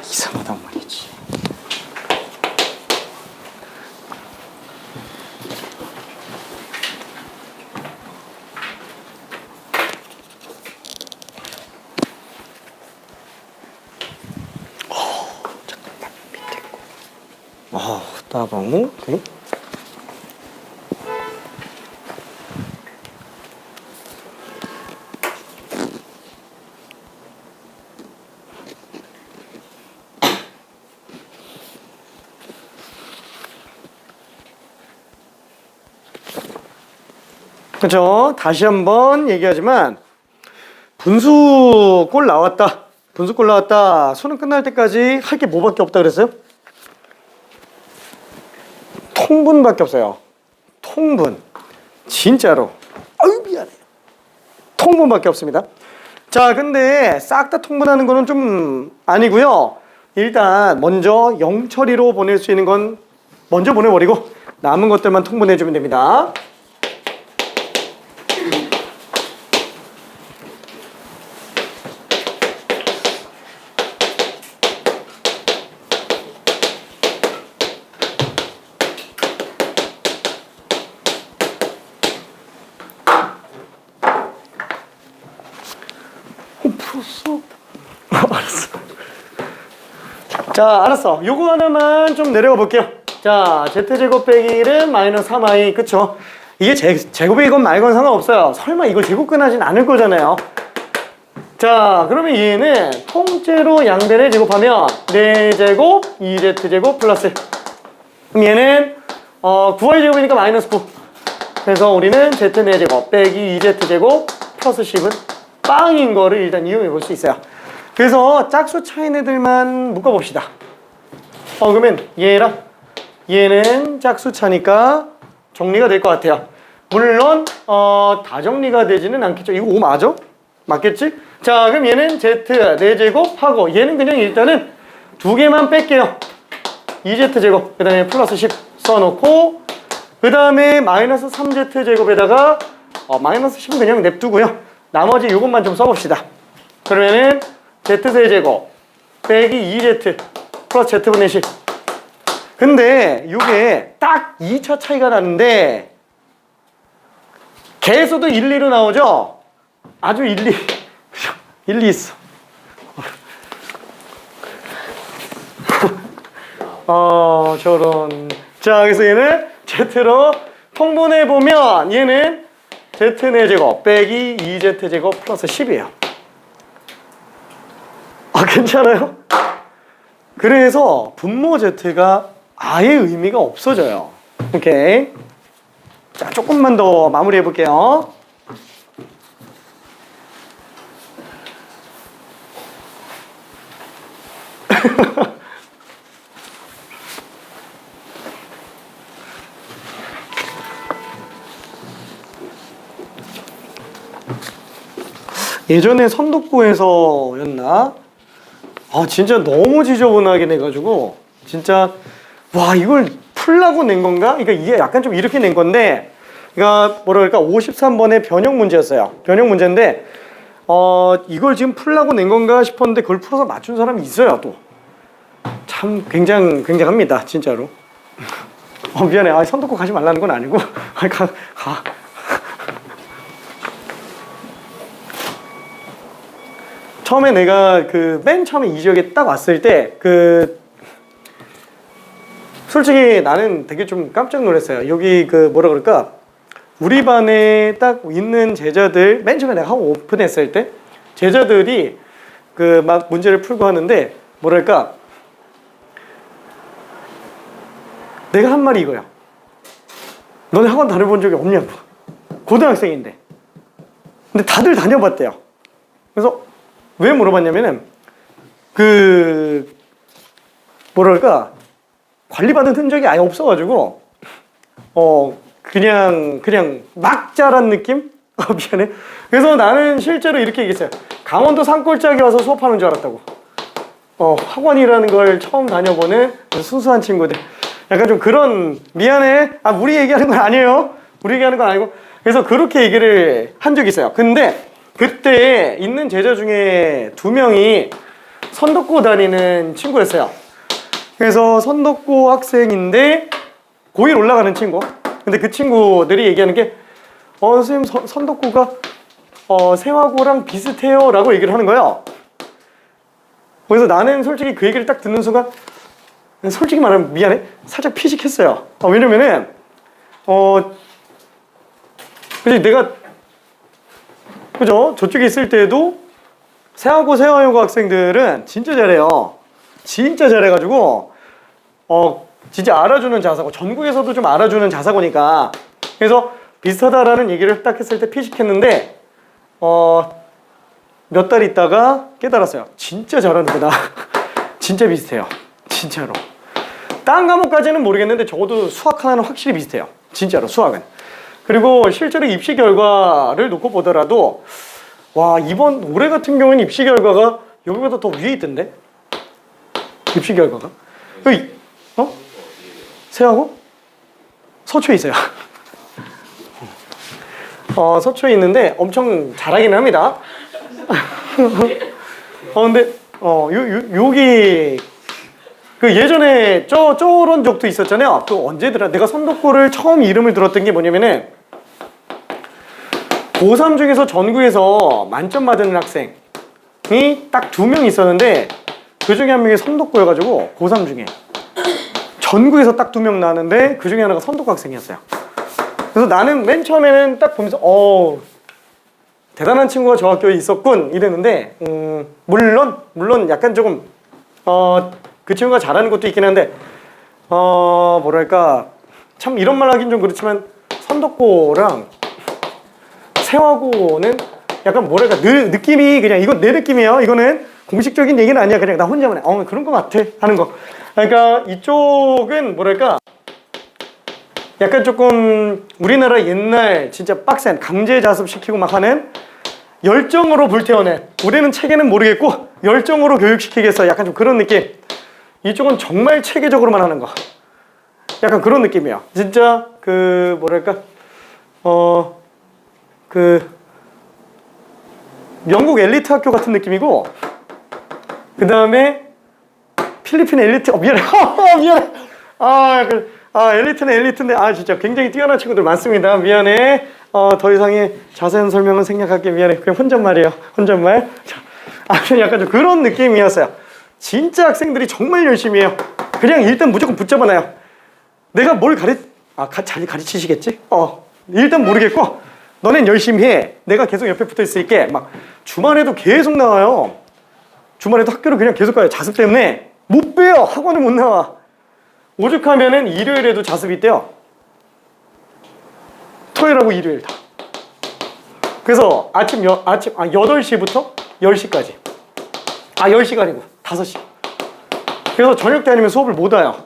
A: 이상하단 말이지. 잠깐만, 밑에 거. 따봉. 오케이. 그렇죠? 다시 한번 얘기하지만 분수꼴 나왔다. 분수꼴 나왔다. 수능 끝날 때까지 할 게 뭐밖에 없다 그랬어요? 통분밖에 없어요. 통분. 진짜로. 아유 미안해요. 통분밖에 없습니다. 자, 근데 싹 다 통분하는 거는 좀 아니고요. 일단 먼저 영처리로 보낼 수 있는 건 먼저 보내버리고 남은 것들만 통분해주면 됩니다. 풀었어. 알았어. 자, 알았어. 요거 하나만 좀 내려가 볼게요. 자, z제곱 빼기 1은 마이너스 3i. 그쵸? 이게 제곱이건 말건 상관없어요. 설마 이걸 제곱근 하진 않을 거잖아요. 자, 그러면 얘는 통째로 양변을 제곱하면 4제곱 2z제곱 플러스. 그럼 얘는 9y 제곱이니까 마이너스 9. 그래서 우리는 z 4제곱 빼기 2z제곱 플러스 10은 빵인 거를 일단 이용해 볼 수 있어요. 그래서 짝수 차이인 애들만 묶어봅시다. 그러면 얘는 짝수 차니까 정리가 될 것 같아요. 물론 다 정리가 되지는 않겠죠. 이거 5 맞아? 맞겠지? 자, 그럼 얘는 z 4제곱 하고 얘는 그냥 일단은 두 개만 뺄게요. 2z제곱 그 다음에 플러스 10 써놓고 그 다음에 마이너스 3z제곱에다가 마이너스 10은 그냥 냅두고요. 나머지 이것만 좀 써봅시다. 그러면은 z세제곱 빼기 2z 플러스 z분의 10. 근데 이게 딱 2차 차이가 나는데 개수도 일리로 나오죠? 아주 일리 일리 있어. 저런. 자, 그래서 얘는 z로 통분해보면 얘는 z네제곱 빼기 2z제곱 플러스 10이에요. 괜찮아요? 그래서 분모 z가 아예 의미가 없어져요. 오케이. 자, 조금만 더 마무리해 볼게요. 예전에 선독부에서였나? 진짜 너무 지저분하게 내가지고 진짜 와 이걸 풀라고 낸 건가? 그러니까 이게 약간 좀 이렇게 낸 건데 그러니까 뭐라 그럴까 53번의 변형 문제였어요. 변형 문제인데 이걸 지금 풀라고 낸 건가 싶었는데 그걸 풀어서 맞춘 사람이 있어요. 또 참 굉장합니다 진짜로. 미안해. 선독부 가지 말라는 건 아니고 가. 처음에 내가 맨 처음에 이 지역에 딱 왔을 때 솔직히 나는 되게 좀 깜짝 놀랐어요. 여기 뭐라 그럴까 우리 반에 딱 있는 제자들 맨 처음에 내가 하고 오픈했을 때 제자들이 막 문제를 풀고 하는데 뭐랄까 내가 한 말이 이거야. 너네 학원 다녀본 적이 없냐고. 고등학생인데. 근데 다들 다녀봤대요. 그래서 왜 물어봤냐면은 뭐랄까 관리받은 흔적이 아예 없어가지고 그냥 막 자란 느낌? 미안해. 그래서 나는 실제로 이렇게 얘기했어요. 강원도 산골짜기 와서 수업하는 줄 알았다고. 학원이라는 걸 처음 다녀보는 순수한 친구들. 약간 좀 그런 미안해. 우리 얘기하는 건 아니에요. 우리 얘기하는 건 아니고. 그래서 그렇게 얘기를 한 적이 있어요. 근데 그때 있는 제자 중에 2명이 선덕고 다니는 친구였어요. 그래서 선덕고 학생인데 고1 올라가는 친구. 근데 그 친구들이 얘기하는 게 선생님 선덕고가 세화고랑 비슷해요 라고 얘기를 하는 거예요. 그래서 나는 솔직히 그 얘기를 딱 듣는 순간 솔직히 말하면 미안해 살짝 피식했어요. 왜냐면은 내가 그죠? 저쪽에 있을 때도 세화고 세화여고 학생들은 진짜 잘해요. 진짜 잘해가지고 진짜 알아주는 자사고 전국에서도 좀 알아주는 자사고니까 그래서 비슷하다라는 얘기를 딱 했을 때 피식했는데 몇 달 있다가 깨달았어요. 진짜 잘하는구나. 진짜 비슷해요. 진짜로. 다른 과목까지는 모르겠는데 적어도 수학 하나는 확실히 비슷해요. 진짜로 수학은. 그리고 실제로 입시 결과를 놓고 보더라도 와 이번 올해 같은 경우는 입시 결과가 여기보다 더 위에 있던데? 입시 결과가? 여기 세하고? 서초에 있어요. 서초에 있는데 엄청 잘하기는 합니다. 근데 여기 예전에 저런 적도 있었잖아요. 언제더라? 내가 선덕고를 처음 이름을 들었던 게 뭐냐면은 고3 중에서 전국에서 만점 받은 학생이 딱 2명 있었는데 그 중에 한 명이 선덕고여가지고 고3 중에 전국에서 딱 2명 나왔는데 그 중에 하나가 선덕고 학생이었어요. 그래서 나는 맨 처음에는 딱 보면서 대단한 친구가 저 학교에 있었군 이랬는데 물론 약간 조금 그 친구가 잘하는 것도 있긴 한데 뭐랄까 참 이런 말 하긴 좀 그렇지만 선덕고랑 세화고는 약간 뭐랄까 느낌이 그냥 이건 내 느낌이에요. 이거는 공식적인 얘기는 아니야. 그냥 나 혼자만 해. 그런 거 같아 하는 거. 그러니까 이쪽은 뭐랄까 약간 조금 우리나라 옛날 진짜 빡센 강제 자습시키고 막 하는 열정으로 불태워낸 우리는 체계는 모르겠고 열정으로 교육시키겠어. 약간 좀 그런 느낌. 이쪽은 정말 체계적으로만 하는 거. 약간 그런 느낌이야. 진짜 그 뭐랄까 그 영국 엘리트 학교 같은 느낌이고, 그 다음에 필리핀 엘리트 미안해 미안해 엘리트는 엘리트인데 진짜 굉장히 뛰어난 친구들 많습니다. 미안해. 더 이상의 자세한 설명은 생략할게. 미안해. 그냥 혼잣말이에요. 혼잣말. 자, 약간 좀 그런 느낌이었어요. 진짜 학생들이 정말 열심히 해요. 그냥 일단 무조건 붙잡아놔요. 내가 뭘 잘 가르치시겠지? 일단 모르겠고 너넨 열심히 해. 내가 계속 옆에 붙어 있을게. 막 주말에도 계속 나와요. 주말에도 학교를 그냥 계속 가요. 자습 때문에 못 빼요. 학원을 못 나와. 오죽하면은 일요일에도 자습이 있대요. 토요일하고 일요일 다. 그래서 아침 8시부터 10시까지. 10시가 아니고 5시. 그래서 저녁 때 아니면 수업을 못 와요.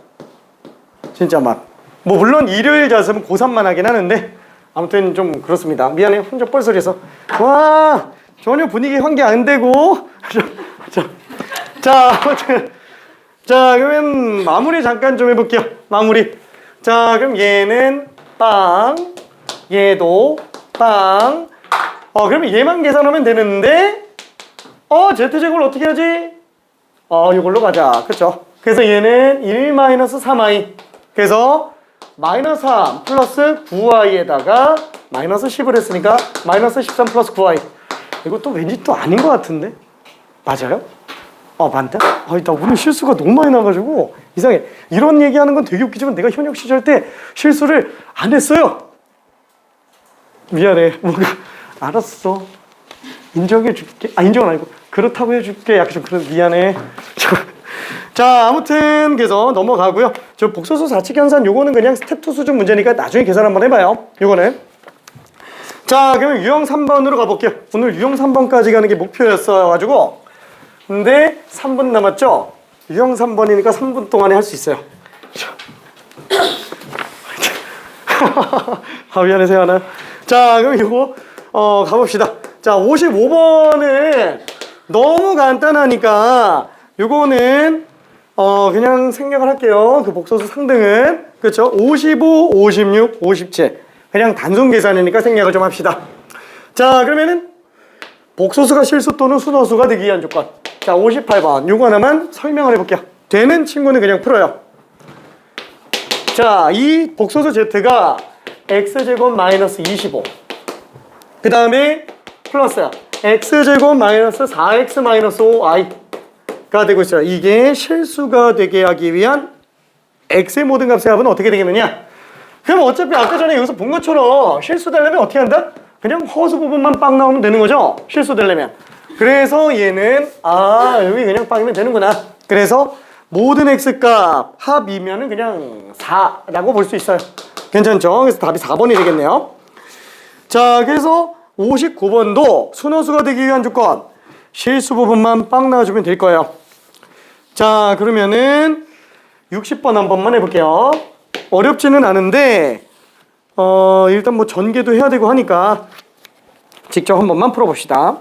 A: 진짜 막. 뭐 물론 일요일 자습은 고3만 하긴 하는데 아무튼 좀 그렇습니다. 미안해. 혼자 뻘소리해서. 와, 전혀 분위기 환기 안 되고. 아무튼. 자, 그러면 마무리 잠깐 좀 해볼게요. 마무리. 자, 그럼 얘는 빵, 얘도 빵. 그러면 얘만 계산하면 되는데, z제곱을 어떻게 하지? 이걸로 가자. 그쵸? 그래서 얘는 1-3i. 그래서 마이너스 3 플러스 9i에다가 마이너스 10을 했으니까 마이너스 13 플러스 9i. 이거 또 왠지 또 아닌 것 같은데? 맞아요? 맞다? 나 오늘 실수가 너무 많이 나가지고 이상해. 이런 얘기하는 건 되게 웃기지만 내가 현역 시절 때 실수를 안 했어요. 미안해. 뭔가 알았어. 인정해 줄게. 인정은 아니고 그렇다고 해줄게. 약간 좀 그런 미안해. 자, 아무튼 그래서 넘어가고요. 저 복소수 사칙연산 요거는 그냥 스텝 2 수준 문제니까 나중에 계산 한번 해봐요. 요거는. 자, 그러면 유형 3번으로 가볼게요. 오늘 유형 3번까지 가는 게 목표였어가지고. 근데 3분 남았죠? 유형 3번이니까 3분 동안에 할 수 있어요. 미안해 세연아. 자, 그럼 이거 가봅시다. 자, 55번은 너무 간단하니까 요거는 그냥 생략을 할게요. 그 복소수 상등은. 그렇죠? 55, 56, 57 그냥 단순 계산이니까 생략을 좀 합시다. 자, 그러면은 복소수가 실수 또는 순허수가 되기 위한 조건. 자, 58번 요거 하나만 설명을 해볼게요. 되는 친구는 그냥 풀어요. 자, 이 복소수 z가 x제곱 마이너스 25 그 다음에 플러스 x제곱 마이너스 4x 마이너스 5i가 되고 있어요. 이게 실수가 되게 하기 위한 x의 모든 값의 합은 어떻게 되겠느냐? 그럼 어차피 아까 전에 여기서 본 것처럼 실수 되려면 어떻게 한다? 그냥 허수 부분만 빵 나오면 되는 거죠? 실수 되려면. 그래서 얘는 여기 그냥 빵이면 되는구나. 그래서 모든 x값 합이면은 그냥 4라고 볼 수 있어요. 괜찮죠? 그래서 답이 4번이 되겠네요. 자, 그래서 59번도 순허수가 되기 위한 조건 실수 부분만 빵 나와주면 될 거예요. 자, 그러면은 60번 한 번만 해볼게요. 어렵지는 않은데 일단 뭐 전개도 해야 되고 하니까 직접 한 번만 풀어봅시다.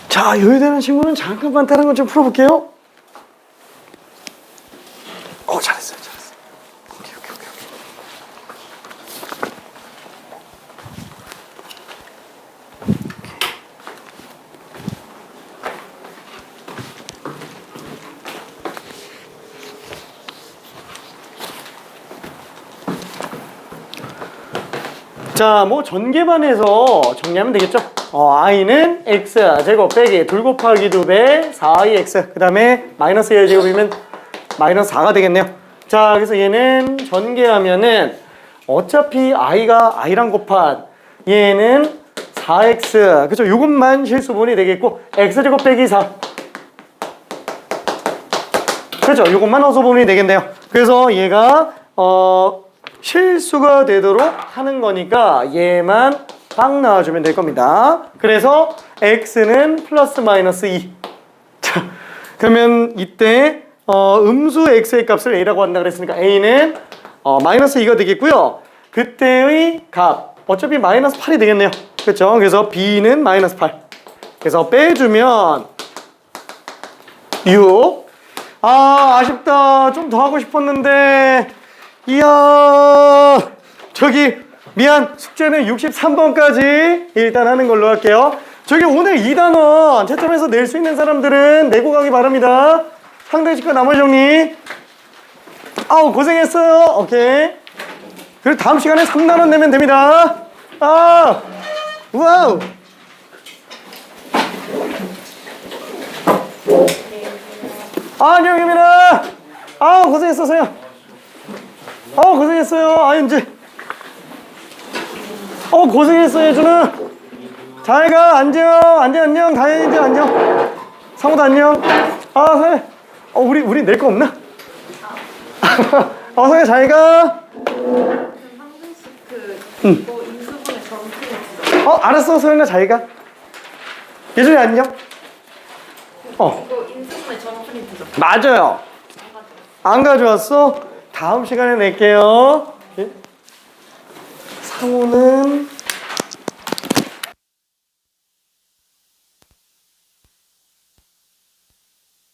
A: 자, 여유되는 친구는 잠깐만 다른 거 좀 풀어볼게요. 잘했어요. 오케이. 자, 뭐 전개반에서 정리하면 되겠죠. i는 x제곱 빼기 둘 곱하기 2배 4x 그 다음에 마이너스 1제곱이면 마이너스 4가 되겠네요. 자, 그래서 얘는 전개하면은 어차피 i가 i랑 곱한 얘는 4x 그쵸? 요것만 실수분이 되겠고 x제곱 빼기 4 그렇죠? 요것만 어소분이 되겠네요. 그래서 얘가 실수가 되도록 하는 거니까 얘만 딱 나와주면 될 겁니다. 그래서 x는 플러스 마이너스 2. 자, 그러면 이때 음수 x의 값을 a라고 한다 그랬으니까 a는 마이너스 2가 되겠고요. 그때의 값 어차피 마이너스 8이 되겠네요. 그렇죠? 그래서 b는 마이너스 8. 그래서 빼주면 6. 아, 아쉽다. 좀 더 하고 싶었는데. 이야, 저기 미안, 숙제는 63번까지 일단 하는 걸로 할게요. 저기 오늘 2단원 채점해서 낼 수 있는 사람들은 내고 가기 바랍니다. 상대식과 나머지 정리. 아우, 고생했어요. 오케이. 그리고 다음 시간에 3단원 내면 됩니다. 아, 와우. 안녕, 유민아. 아, 고생했었어요. 고생했어요. 이제. 고생했어, 예준아. 잘 가. 안녕. 다현이들 안녕. 상우도 안녕. 사회. 우리 낼 거 없나? 사회 잘 가.
B: 이거 인수분해 전투
A: 알았어, 소연아 잘 가. 예준이 안녕.
B: 이거 인수분해 전투
A: 맞아요. 안 가져왔어? 다음 시간에 낼게요. 상호는